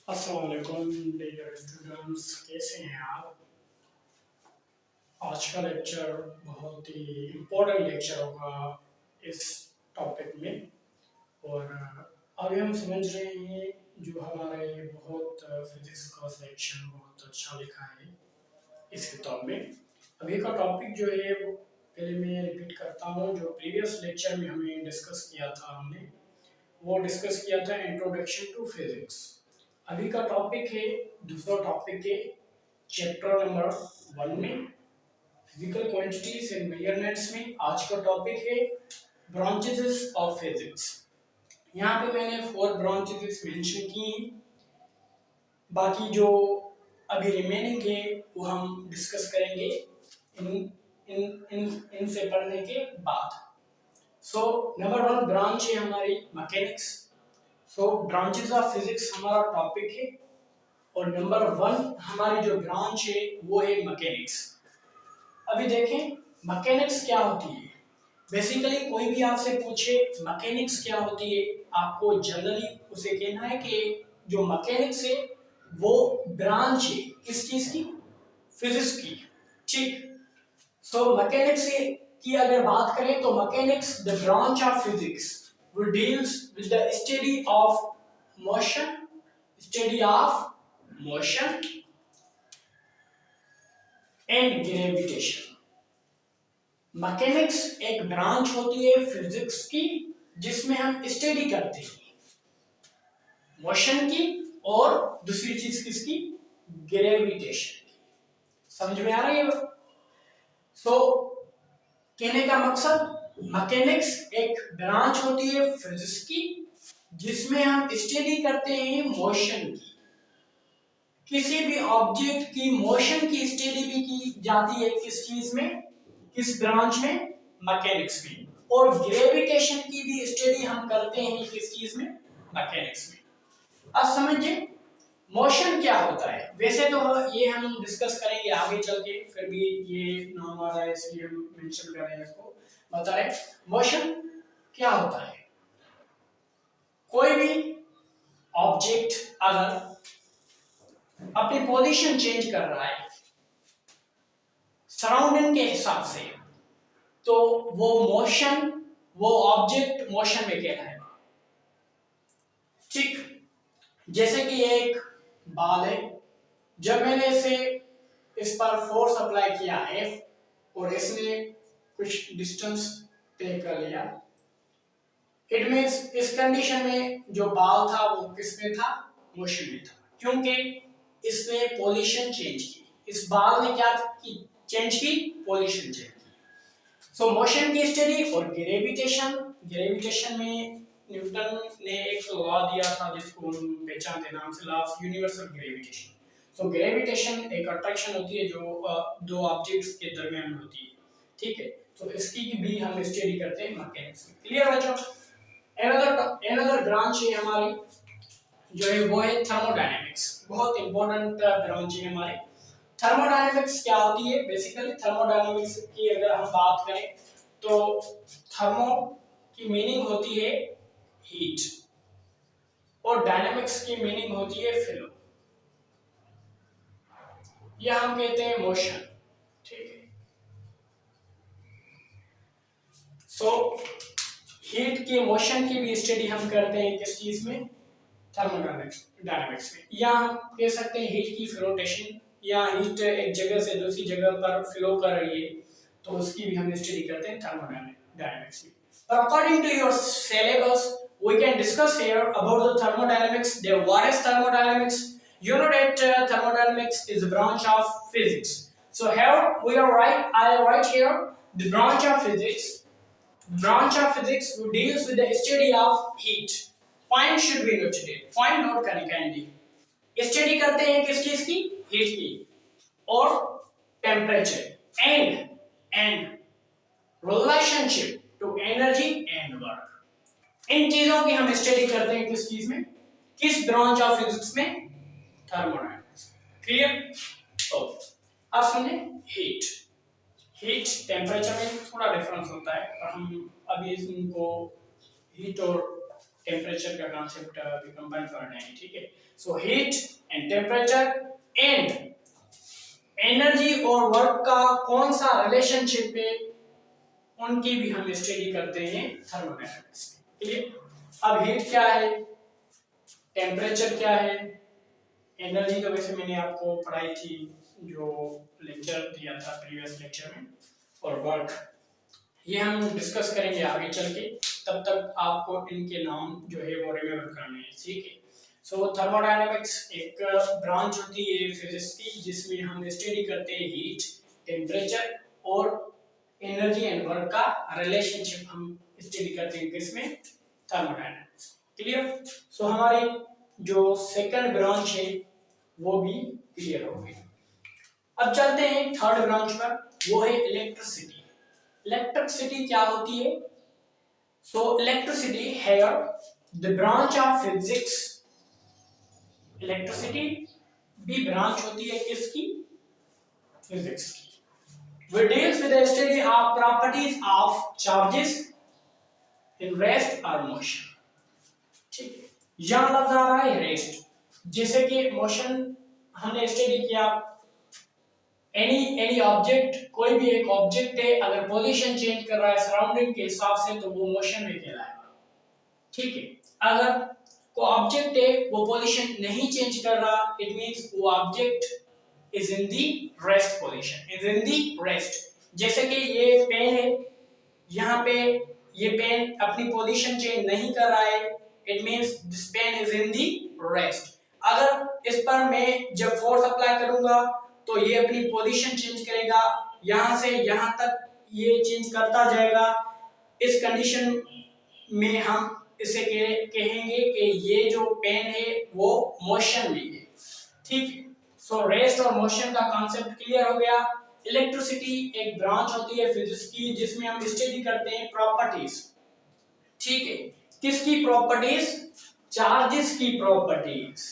अस्सलाम वालेकुम dear students, कैसे हैं आप। आज का लेक्चर बहुत ही इम्पोर्टेंट लेक्चर होगा इस टॉपिक में। और अभी हम समझ रहे हैं जो हमारे बहुत फिजिक्स का सेक्शन बहुत अच्छा लिखा है इस किताब में। अभी का टॉपिक जो है वो पहले मैं रिपीट करता हूँ, जो प्रीवियस लेक्चर में हमने डिस्कस किया था। वो डिस्कस किया था इंट्रोडक्शन टू फिजिक्स। अभी का टॉपिक है, दूसरा टॉपिक है चैप्टर नंबर 1 में फिजिकल क्वांटिटीज एंड मेजरमेंट्स में। आज का टॉपिक है ब्रांचेस ऑफ फिजिक्स। यहाँ पे मैंने 4 ब्रांचेस मेंशन की हैं, बाकी जो अभी रिमेनिंग है वो हम डिस्कस करेंगे इनसे पढ़ने के बाद। सो नंबर 1 ब्रांच है हमारी mechanics. So branches of physics हमारा टॉपिक है और नंबर 1 हमारी जो ब्रांच है वो है मैकेनिक्स। अभी देखें मैकेनिक्स क्या होती है। बेसिकली कोई भी आपसे पूछे मैकेनिक्स क्या होती है, आपको जनरली उसे कहना है कि जो मैकेनिक्स है वो ब्रांच है किस चीज की, फिजिक्स की। ठीक। सो मैकेनिक्स की अगर बात करें तो mechanics the branch of physics which deals with the study of motion and gravitation। Mechanics एक ब्रांच होती है फिजिक्स की जिसमें हम स्टडी करते हैं मोशन की और दूसरी चीज किसकी, ग्रेविटेशन की। समझ में आ रही है। सो कहने का मकसद मैकेनिक्स एक ब्रांच होती है फिजिक्स की जिसमें हम स्टडी करते हैं मोशन की। किसी भी ऑब्जेक्ट की मोशन की स्टडी भी की जाती है किस चीज में, किस ब्रांच में, मैकेनिक्स में। और ग्रेविटेशन की भी स्टडी हम करते हैं किस चीज में, मैकेनिक्स में। अब समझिए मोशन क्या होता है। वैसे तो ये हम डिस्कस करेंगे आगे चल के, फिर भी ये नाम आ रहा है इसलिए हम मेंशन कर रहे हैं इसको। बता रहे मोशन क्या होता है। कोई भी ऑब्जेक्ट अगर अपनी पोजीशन चेंज कर रहा है सराउंडिंग के हिसाब से, तो वो ऑब्जेक्ट मोशन में कहलाएगा। ठीक। जैसे कि एक बॉल है, जब मैंने इस पर फोर्स अप्लाई किया F और इसने कुछ डिस्टेंस तय कर लिया, इट मींस इस कंडीशन में जो बॉल था वो किस में था, मोशन में था, क्योंकि इसने पोजीशन चेंज की। इस बॉल ने क्या चेंज की, पोजीशन चेंज की। सो मोशन की स्टडी और ग्रेविटेशन में न्यूटन ने एक लॉ दिया था जिसको हम पहचानते नाम से law of universal gravitation. So gravitation एक अट्रैक्शन होती है जो दो ऑब्जेक्ट्स के दरमियान होती है। ठीक है, तो इसकी भी हम स्टडी करते हैं मैकेनिक्स में। क्लियर बच्चों। अनदर ब्रांच है हमारी जो है वो है थर्मोडायनेमिक्स। बहुत इंपॉर्टेंट ब्रांच है हमारी। थर्मोडायनेमिक्स क्या होती है। बेसिकली थर्मोडायनेमिक्स की अगर हम बात करें तो थर्मो की मीनिंग होती है हीट और डायनेमिक्स की मीनिंग होती है फ्लो, या हम कहते हैं मोशन। ठीक है। सो हीट की, मोशन की भी स्टडी हम करते हैं किस चीज में, थर्मोडायनेमिक्स में। या हम कह सकते हैं हीट की फ्लोटेशन, या हीट एक जगह से दूसरी जगह पर फ्लो कर रही है तो उसकी भी हम स्टडी करते हैं थर्मोडायनेमिक्स में। But according to your syllabus, we can discuss here about the thermodynamics. There, what is thermodynamics? You know that thermodynamics is a branch of physics. So here we are I write here the branch of physics. Branch of physics who deals with the study of heat. Point should be noted. Point note करने कैंडी। Study करते हैं किस चीज की, heat की और temperature and relationship to energy and work. इन चीजों की हम स्टडी करते हैं किस चीज में, किस ब्रांच ऑफ फिजिक्स में, थर्मोडायनेमिक्स। क्लियर। तो अब समझे हीट टेम्परेचर में थोड़ा डिफरेंस होता है, पर हम अभी इनको हीट और टेम्परेचर का कॉन्सेप्ट अभी कंबाइन करना है, ठीक है। So heat and temperature and energy और वर्क का कौन सा रिलेशनशिप है, उनकी भी हम स्टडी करते हैं थर्मोडायनामिक्स में, ठीक है। अब हीट क्या है, टेम्परेचर क्या है, एनर्जी तो वैसे मैंने आपको पढ़ाई थी जो लेक्चर दिया था प्रीवियस लेक्चर में, और वर्क ये हम डिस्कस करेंगे आगे चल के, तब तक आपको इनके नाम जो है वो रिमेम्बर करने हैं, ठीक है। सो थर्मोडायनामिक्स एक ब्रांच होती है फिजिक्स की जिसमें हम स्टडी करते हैं हीट, टेम्परेचर और एनर्जी एंड वर्क का रिलेशनशिप हम स्टडी करते हैं किसमें, थर्मोडायनामिक्स, क्लियर। सो हमारी जो सेकंड ब्रांच है वो भी क्लियर हो गई। अब चलते हैं थर्ड ब्रांच पर, वो है इलेक्ट्रिसिटी। इलेक्ट्रिसिटी क्या होती है, so electricity here the branch of physics, electricity भी ब्रांच होती है किसकी, फिजिक्स की। We deals with the study of properties of charges in rest or motion, ठीक है। यहाँ लफ्ज आ रहा है रेस्ट, जैसे कि मोशन हमने स्टडी किया, एनी ऑब्जेक्ट, कोई भी एक ऑब्जेक्ट है अगर पोजीशन चेंज कर रहा है सराउंडिंग के हिसाब से तो वो मोशन में कहलाएगा, ठीक है। अगर कोई ऑब्जेक्ट है वो पोजीशन नहीं चेंज कर रहा, इट मींस वो object is in the rest position, is in the rest। जैसे कि ये पेन है, यहाँ पे ये पेन अपनी पोजीशन चेंज नहीं कर रहा है, it means this pen is in the rest। अगर इस पर मैं जब फोर्स अप्लाई करूंगा तो ये अपनी पोजीशन चेंज करेगा, यहाँ से यहाँ तक ये चेंज करता जाएगा, इस कंडीशन में हम इसे कहेंगे कि ये जो पेन है वो मोशन में है, ठीक है। सो रेस्ट और मोशन का कॉन्सेप्ट क्लियर हो गया। इलेक्ट्रिसिटी एक ब्रांच होती है फिजिक्स की जिसमें हम स्टडी करते हैं प्रॉपर्टीज, ठीक है। किसकी प्रॉपर्टीज, चार्जेस की प्रॉपर्टीज।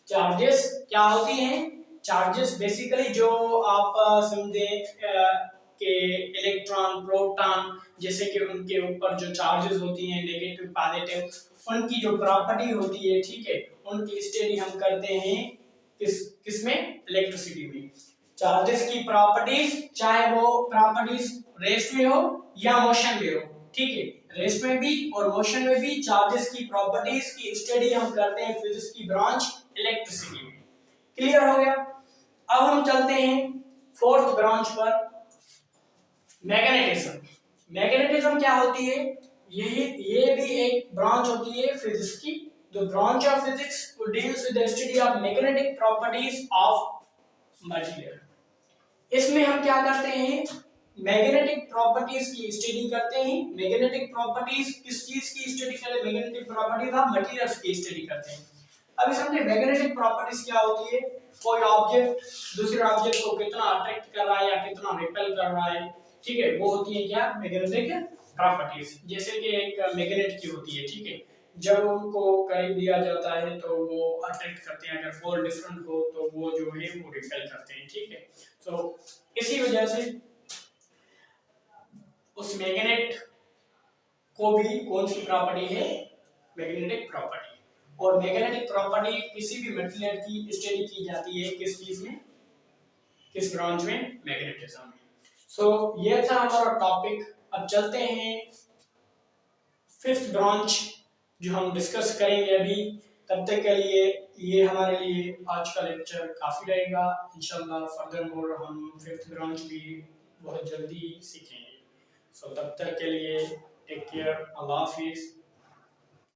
चार्जेस क्या होती हैं, चार्जेस बेसिकली जो आप समझे कि इलेक्ट्रॉन प्रोटॉन जैसे कि उनके ऊपर जो चार्जेस होती हैं नेगेटिव पॉजिटिव, उनकी जो प्रॉपर्टी होती है, ठीक है, उनकी स्टडी हम करते हैं किसमें, इलेक्ट्रिसिटी में। चार्जेस की प्रॉपर्टीज, चाहे वो प्रॉपर्टीज रेस्ट में हो या मोशन में हो, ठीक है, रेस्ट में भी और मोशन में भी चार्जेस की प्रॉपर्टीज की स्टडी हम करते हैं फिजिक्स की ब्रांच इलेक्ट्रिसिटी में, क्लियर हो गया। अब हम चलते हैं फोर्थ ब्रांच पर, मैग्नेटिज्म। मैग्नेटिज्म क्या होती है, ये भी एक ब्रांच होती है फिजिक्स की। The branch of physics who deals with the study of magnetic properties of material। इसमें हम क्या करते हैं, मैग्नेटिक प्रॉपर्टीज की स्टडी करते हैं। मैग्नेटिक प्रॉपर्टीज किस चीज की स्टडी करते हैं, मैग्नेटिक प्रॉपर्टीज ऑफ मटेरियल्स की स्टडी करते हैं। अभी समझे मैग्नेटिक प्रॉपर्टीज क्या होती है, कोई ऑब्जेक्ट दूसरे ऑब्जेक्ट को कितना अट्रैक्ट कर रहा है या कितना रिपेल कर रहा है, ठीक है, वो होती है क्या, मैग्नेटिक प्रॉपर्टीज। जैसे कि एक मैग्नेट की होती है, ठीक है, जब उनको करीब दिया जाता है तो वो अट्रैक्ट करते हैं, अगर पोल डिफरेंट हो तो वो जो है वो रिपेल करते हैं, ठीक है। सो इसी वजह से उस मैग्नेट को भी कौन सी प्रॉपर्टी है, मैग्नेटिक प्रॉपर्टी। और मैग्नेटिक प्रॉपर्टी किसी भी मटेरियल की स्टडी की जाती है किस चीज में, किस ब्रांच में, मैग्नेटिज्म में। सो ये था हमारा टॉपिक। अब चलते हैं फिफ्थ ब्रांच जो हम डिस्कस करेंगे अभी। तब तक के लिए ये हमारे लिए आज का लेक्चर काफी रहेगा। इंशाल्लाह फर्दरमोर हम फिफ्थ ब्रांच भी बहुत जल्दी सीखेंगे। सो तब तक के लिए टेक केयर, अल्लाह हाफिज।